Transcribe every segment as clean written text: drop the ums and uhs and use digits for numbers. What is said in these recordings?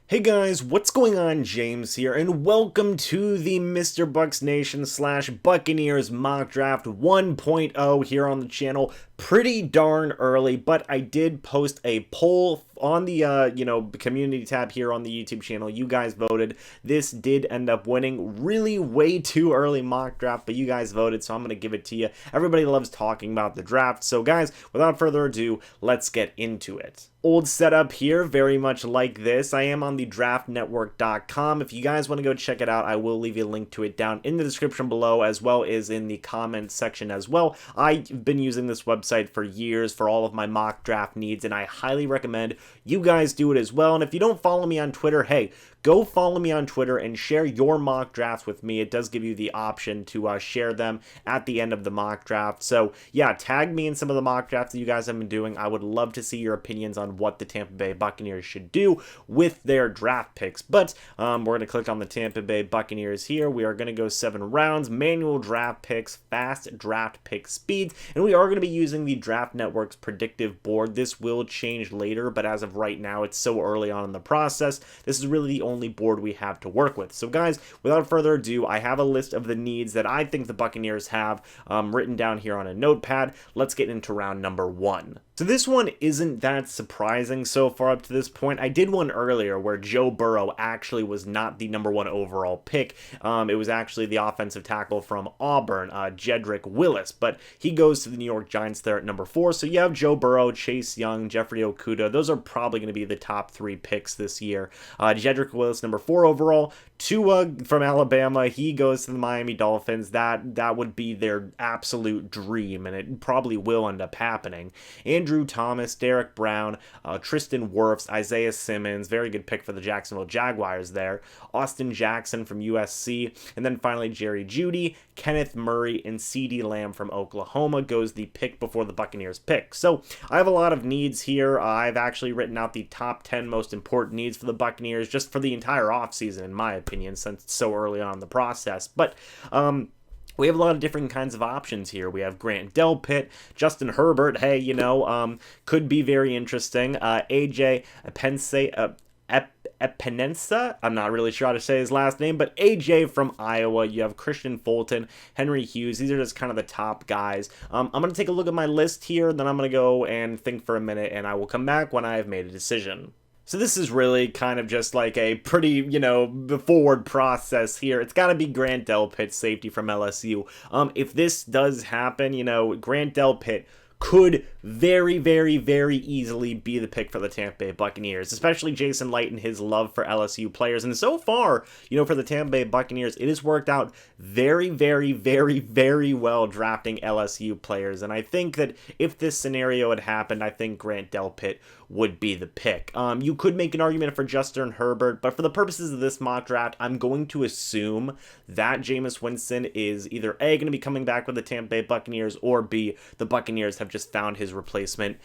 Hey guys, what's going on? James here, and welcome to the MrBucsNation slash Buccaneers mock draft 1.0 here on the channel. Pretty darn early, but I did post a poll on the community tab here on the YouTube channel. You guys voted. This did end up winning. Really way too early mock draft, but you guys voted, so I'm gonna give it to you. Everybody loves talking about the draft, so guys, without further ado, let's get into it. Old setup here, very much like this. I am on the draftnetwork.com. If you guys want to go check it out, I will leave you a link to it down in the description below, as well as in the comments section as well. I've been using this website for years for all of my mock draft needs, and I highly recommend you guys do it as well. And if you don't follow me on Twitter, hey, go follow me on Twitter and share your mock drafts with me. It does give you the option to share them at the end of the mock draft. So yeah, tag me in some of the mock drafts that you guys have been doing. I would love to see your opinions on what the Tampa Bay Buccaneers should do with their draft picks. But we're going to click on the Tampa Bay Buccaneers here. We are going to go 7 rounds, manual draft picks, fast draft pick speeds, and we are going to be using the Draft Network's predictive board. This will change later, but as of right now, it's so early on in the process. This is really the only board we have to work with. So guys, without further ado, I have a list of the needs that I think the Buccaneers have written down here on a notepad. Let's get into round number 1. So this one isn't that surprising so far up to this point. I did one earlier where Joe Burrow actually was not the number 1 overall pick. It was actually the offensive tackle from Auburn, Jedrick Willis, but he goes to the New York Giants there at number 4. So you have Joe Burrow, Chase Young, Jeffrey Okudah. Those are probably going to be the top 3 picks this year. Jedrick Willis, number 4 overall. Tua from Alabama, he goes to the Miami Dolphins. That would be their absolute dream, and it probably will end up happening. Andrew Thomas, Derek Brown, Tristan Wirfs, Isaiah Simmons, very good pick for the Jacksonville Jaguars there. Austin Jackson from USC, and then finally Jerry Jeudy, Kenneth Murray, and CeeDee Lamb from Oklahoma goes the pick before the Buccaneers pick. So I have a lot of needs here. I've actually written out the top 10 most important needs for the Buccaneers just for the entire offseason, in my opinion, since it's so early on in the process. But we have a lot of different kinds of options here. We have Grant Delpit, Justin Herbert, hey, could be very interesting. AJ Epinesa, I'm not really sure how to say his last name, but AJ from Iowa. You have Christian Fulton, Henry Hughes. These are just kind of the top guys. I'm going to take a look at my list here, then I'm going to go and think for a minute, and I will come back when I have made a decision. So this is really kind of just like a pretty, forward process here. It's got to be Grant Delpit, safety from LSU. If this does happen, Grant Delpit could very, very, very easily be the pick for the Tampa Bay Buccaneers, especially Jason Light and his love for LSU players. And so far, for the Tampa Bay Buccaneers, it has worked out very, very, very, very well drafting LSU players. And I think that if this scenario had happened, I think Grant Delpit would be the pick. You could make an argument for Justin Herbert, but for the purposes of this mock draft, I'm going to assume that Jameis Winston is either A, going to be coming back with the Tampa Bay Buccaneers, or B, the Buccaneers have just found his replacement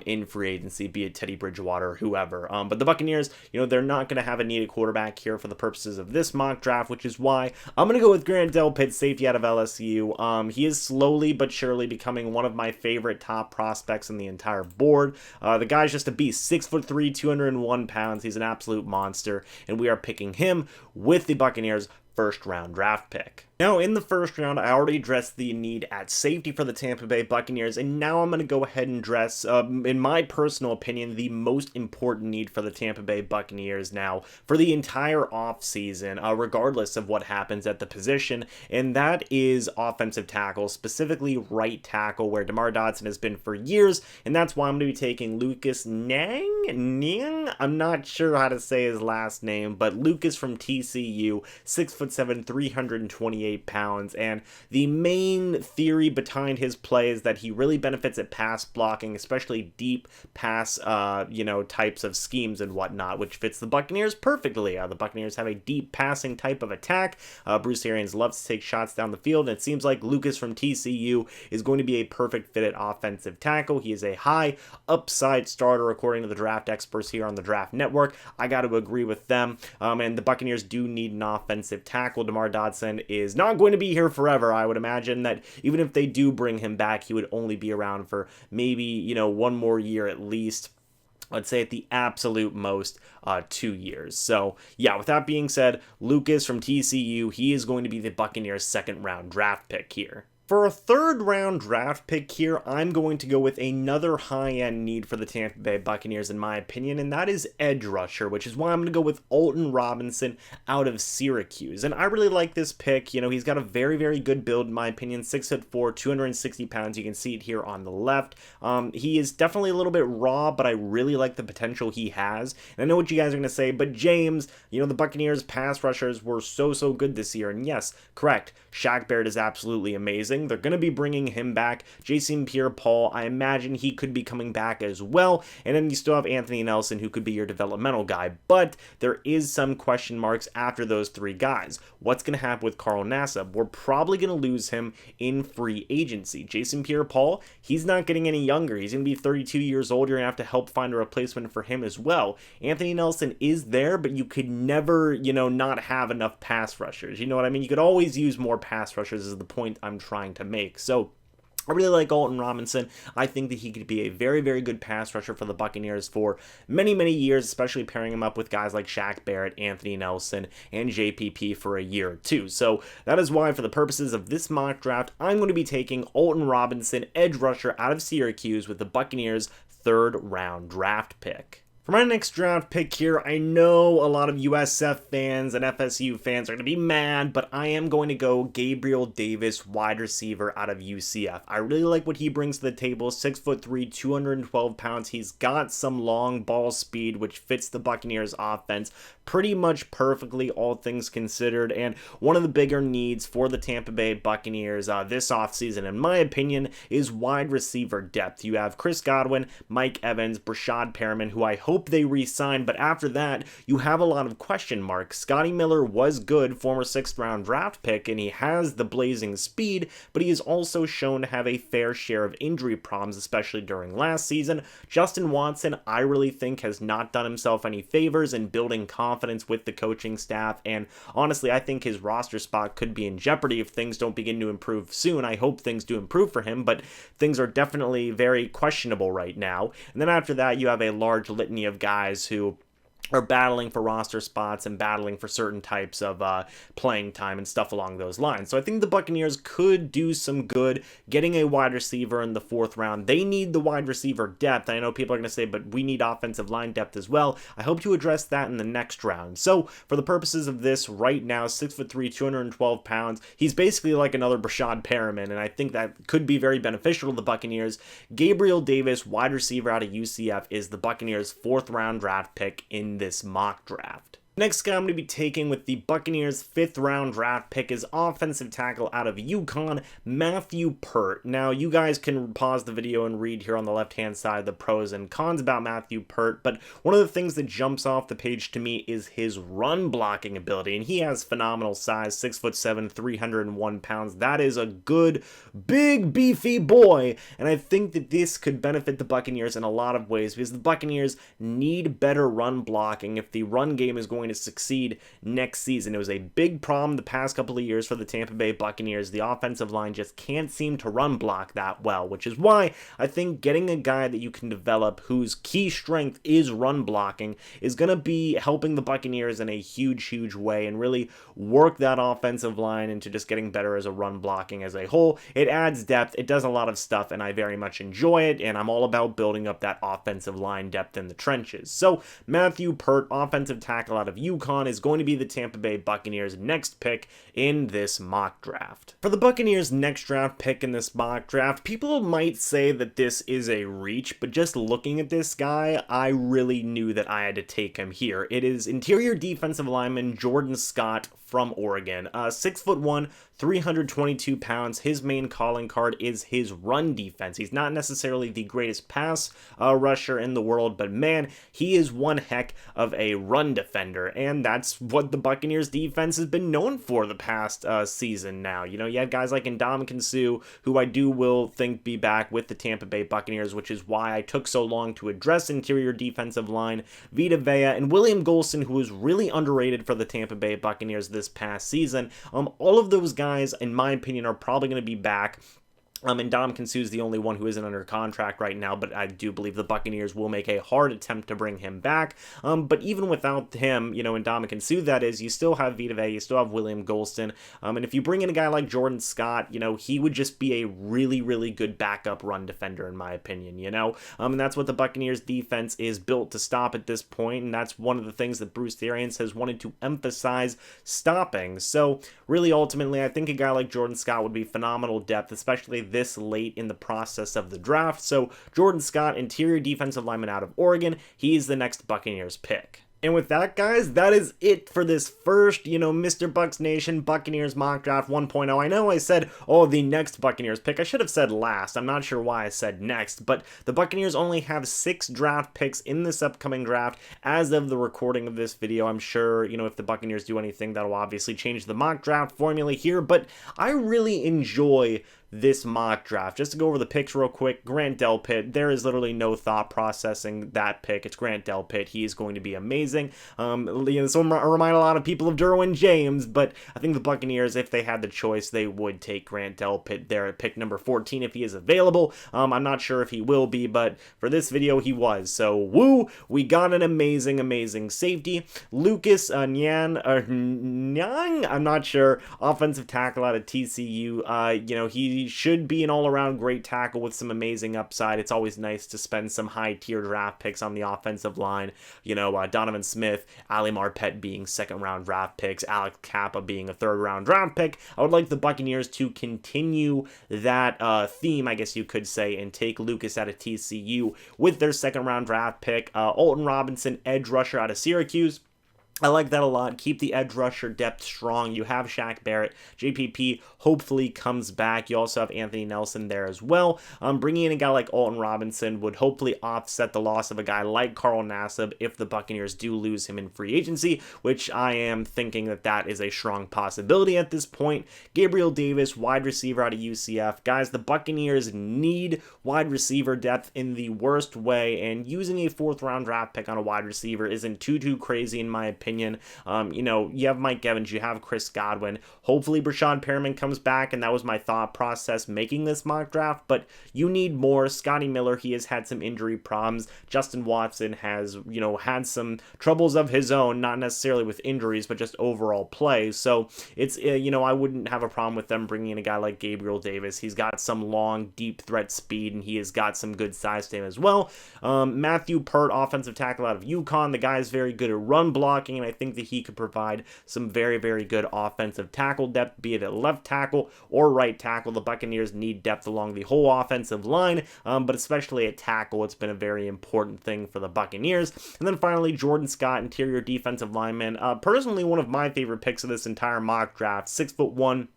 in free agency, be it Teddy Bridgewater or whoever. But the Buccaneers, they're not going to have a needed quarterback here for the purposes of this mock draft, which is why I'm going to go with Grant Delpit, safety out of LSU. He is slowly but surely becoming one of my favorite top prospects in the entire board. The guy's just a beast, 6'3", 201 pounds. He's an absolute monster, and we are picking him with the Buccaneers' first round draft pick. Now, in the first round, I already addressed the need at safety for the Tampa Bay Buccaneers, and now I'm going to go ahead and address, in my personal opinion, the most important need for the Tampa Bay Buccaneers now for the entire offseason, regardless of what happens at the position, and that is offensive tackle, specifically right tackle, where DeMar Dotson has been for years, and that's why I'm going to be taking Lucas Niang? I'm not sure how to say his last name, but Lucas from TCU, 6'7", 328 pounds, and the main theory behind his play is that he really benefits at pass blocking, especially deep pass, types of schemes and whatnot, which fits the Buccaneers perfectly. The Buccaneers have a deep passing type of attack. Bruce Arians loves to take shots down the field, and it seems like Lucas from TCU is going to be a perfect fit at offensive tackle. He is a high upside starter, according to the draft experts here on the Draft Network. I got to agree with them, and the Buccaneers do need an offensive tackle. DeMar Dotson is not going to be here forever. I would imagine that even if they do bring him back, he would only be around for maybe, one more year at least. I'd say at the absolute most 2 years. So yeah, with that being said, Lucas from TCU, he is going to be the Buccaneers' second round draft pick here. For a third round draft pick here, I'm going to go with another high-end need for the Tampa Bay Buccaneers in my opinion, and that is edge rusher, which is why I'm going to go with Alton Robinson out of Syracuse. And I really like this pick. You know, he's got a very, very good build in my opinion, 6'4", 260 pounds. You can see it here on the left. He is definitely a little bit raw, but I really like the potential he has. And I know what you guys are going to say, but James, you know, the Buccaneers pass rushers were so good this year. And yes, correct, Shaq Barrett is absolutely amazing. They're going to be bringing him back. Jason Pierre-Paul, I imagine he could be coming back as well. And then you still have Anthony Nelson, who could be your developmental guy. But there is some question marks after those three guys. What's going to happen with Carl Nassib? We're probably going to lose him in free agency. Jason Pierre-Paul, he's not getting any younger. He's going to be 32 years old. You're going to have to help find a replacement for him as well. Anthony Nelson is there, but you could never, you know, not have enough pass rushers. You know what I mean? You could always use more pass rushers is the point I'm trying to make. So I really like Alton Robinson. I think that he could be a very, very good pass rusher for the Buccaneers for many, many years, especially pairing him up with guys like Shaq Barrett, Anthony Nelson, and JPP for a year or two. So that is why, for the purposes of this mock draft, I'm going to be taking Alton Robinson, edge rusher out of Syracuse, with the Buccaneers' third round draft pick. For my next draft pick here, I know a lot of USF fans and FSU fans are going to be mad, but I am going to go Gabriel Davis, wide receiver out of UCF. I really like what he brings to the table. 6'3", 212 pounds. He's got some long ball speed, which fits the Buccaneers offense pretty much perfectly, all things considered. And one of the bigger needs for the Tampa Bay Buccaneers this offseason, in my opinion, is wide receiver depth. You have Chris Godwin, Mike Evans, Brashad Perriman, who I hope they re-sign, but after that, you have a lot of question marks. Scotty Miller was good, former 6th round draft pick, and he has the blazing speed, but he is also shown to have a fair share of injury problems, especially during last season. Justin Watson, I really think, has not done himself any favors in building confidence with the coaching staff, and honestly, I think his roster spot could be in jeopardy if things don't begin to improve soon. I hope things do improve for him, but things are definitely very questionable right now. And then after that, you have a large litany of guys who are battling for roster spots and battling for certain types of playing time and stuff along those lines. So I think the Buccaneers could do some good getting a wide receiver in the 4th round. They need the wide receiver depth. I know people are going to say, but we need offensive line depth as well. I hope to address that in the next round. So for the purposes of this right now, 6'3", 212 pounds, he's basically like another Brashad Perriman, and I think that could be very beneficial to the Buccaneers. Gabriel Davis, wide receiver out of UCF, is the Buccaneers' 4th round draft pick in this mock draft. Next guy I'm going to be taking with the Buccaneers' 5th round draft pick is offensive tackle out of UConn, Matthew Pert. Now, you guys can pause the video and read here on the left-hand side the pros and cons about Matthew Pert, but one of the things that jumps off the page to me is his run blocking ability, and he has phenomenal size, 6'7", 301 pounds. That is a good, big, beefy boy, and I think that this could benefit the Buccaneers in a lot of ways, because the Buccaneers need better run blocking if the run game is going to succeed next season. It was a big problem the past couple of years for the Tampa Bay Buccaneers. The offensive line just can't seem to run block that well, which is why I think getting a guy that you can develop whose key strength is run blocking is going to be helping the Buccaneers in a huge way and really work that offensive line into just getting better as a run blocking as a whole. It adds depth, it does a lot of stuff, and I very much enjoy it, and I'm all about building up that offensive line depth in the trenches. So Matthew Pert, offensive tackle out of UConn, is going to be the Tampa Bay Buccaneers' next pick in this mock draft. For the Buccaneers' next draft pick in this mock draft, people might say that this is a reach, but just looking at this guy, I really knew that I had to take him here. It is interior defensive lineman Jordan Scott from Oregon. 6'1", 322 pounds. His main calling card is his run defense. He's not necessarily the greatest pass rusher in the world, but man, he is one heck of a run defender, and that's what the Buccaneers defense has been known for the past season now. You know, you have guys like Ndamukong Suh, who I will think be back with the Tampa Bay Buccaneers, which is why I took so long to address interior defensive line. Vita Vea and William Golson, who was really underrated for the Tampa Bay Buccaneers this past season. All of those guys, in my opinion, are probably going to be back And Ndamukong Suh's the only one who isn't under contract right now, but I do believe the Buccaneers will make a hard attempt to bring him back. But even without him, Ndamukong Suh, that is, you still have Vita Vea, you still have William Golston. And if you bring in a guy like Jordan Scott, he would just be a really, really good backup run defender, in my opinion, And that's what the Buccaneers defense is built to stop at this point, and that's one of the things that Bruce Arians has wanted to emphasize stopping. So really, ultimately, I think a guy like Jordan Scott would be phenomenal depth, especially this late in the process of the draft. So Jordan Scott, interior defensive lineman out of Oregon, he's the next Buccaneers pick. And with that, guys, that is it for this first, Mr. Bucs Nation Buccaneers Mock Draft 1.0. I know I said, the next Buccaneers pick. I should have said last. I'm not sure why I said next, but the Buccaneers only have 6 draft picks in this upcoming draft as of the recording of this video. I'm sure, if the Buccaneers do anything, that'll obviously change the mock draft formula here, but I really enjoy this mock draft. Just to go over the picks real quick, Grant Delpit, there is literally no thought processing that pick. It's Grant Delpit. He is going to be amazing. This will remind a lot of people of Derwin James, but I think the Buccaneers, if they had the choice, they would take Grant Delpit there at pick number 14 if he is available. I'm not sure if he will be, but for this video, he was. So, woo! We got an amazing, amazing safety. Lucas Nyang, I'm not sure, offensive tackle out of TCU. He should be an all-around great tackle with some amazing upside. It's always nice to spend some high-tier draft picks on the offensive line. Donovan Smith, Ali Marpet being second-round draft picks, Alex Kappa being a third-round draft pick. I would like the Buccaneers to continue that theme, I guess you could say, and take Lucas out of TCU with their second-round draft pick. Alton Robinson, edge rusher out of Syracuse. I like that a lot. Keep the edge rusher depth strong. You have Shaq Barrett. JPP hopefully comes back. You also have Anthony Nelson there as well. Bringing in a guy like Alton Robinson would hopefully offset the loss of a guy like Carl Nassib if the Buccaneers do lose him in free agency, which I am thinking that is a strong possibility at this point. Gabriel Davis, wide receiver out of UCF. Guys, the Buccaneers need wide receiver depth in the worst way, and using a 4th-round draft pick on a wide receiver isn't too crazy in my opinion. You have Mike Evans, you have Chris Godwin. Hopefully Brashad Perriman comes back, and that was my thought process making this mock draft, but you need more. Scotty Miller, he has had some injury problems. Justin Watson has, had some troubles of his own, not necessarily with injuries, but just overall play. So it's, I wouldn't have a problem with them bringing in a guy like Gabriel Davis. He's got some long, deep threat speed, and he has got some good size to him as well. Matthew Pert, offensive tackle out of UConn. The guy is very good at run blocking, and I think that he could provide some very, very good offensive tackle depth, be it at left tackle or right tackle. The Buccaneers need depth along the whole offensive line, but especially at tackle, it's been a very important thing for the Buccaneers. And then finally, Jordan Scott, interior defensive lineman. Personally, one of my favorite picks of this entire mock draft, 6'1",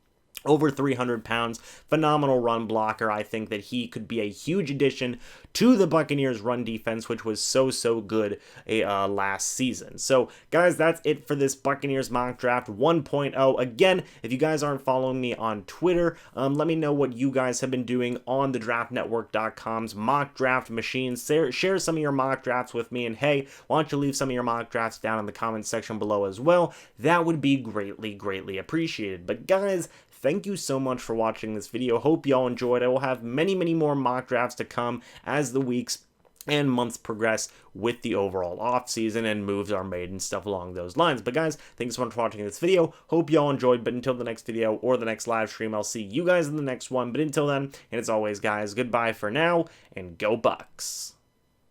over 300 pounds, phenomenal run blocker. I think that he could be a huge addition to the Buccaneers run defense, which was so good last season. So guys, that's it for this Buccaneers mock draft 1.0. Again, if you guys aren't following me on Twitter, let me know what you guys have been doing on the draftnetwork.com's mock draft machine. Share some of your mock drafts with me, and hey, why don't you leave some of your mock drafts down in the comment section below as well. That would be greatly appreciated. But guys, thank you so much for watching this video. Hope y'all enjoyed. I will have many more mock drafts to come as the weeks and months progress with the overall offseason and moves are made and stuff along those lines. But guys, thanks so much for watching this video. Hope y'all enjoyed. But until the next video or the next live stream, I'll see you guys in the next one. But until then, and as always, guys, goodbye for now, and go Bucs.